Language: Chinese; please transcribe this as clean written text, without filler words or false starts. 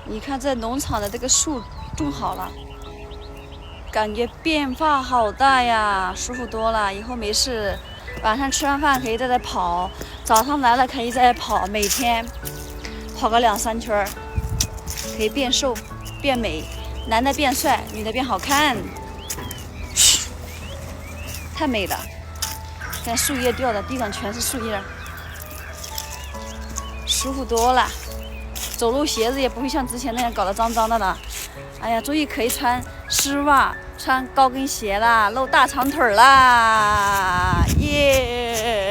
你看这农场的这个树种好了，感觉变化好大呀，舒服多了。以后没事，晚上吃完饭可以在这跑，早上来了可以在这跑，每天跑个2、3圈，可以变瘦、变美，男的变帅，女的变好看，太美了。看树叶掉的，地上全是树叶，舒服多了。走路鞋子也不会像之前那样搞得脏脏的了。哎呀，终于可以穿丝袜、穿高跟鞋啦，露大长腿啦，耶！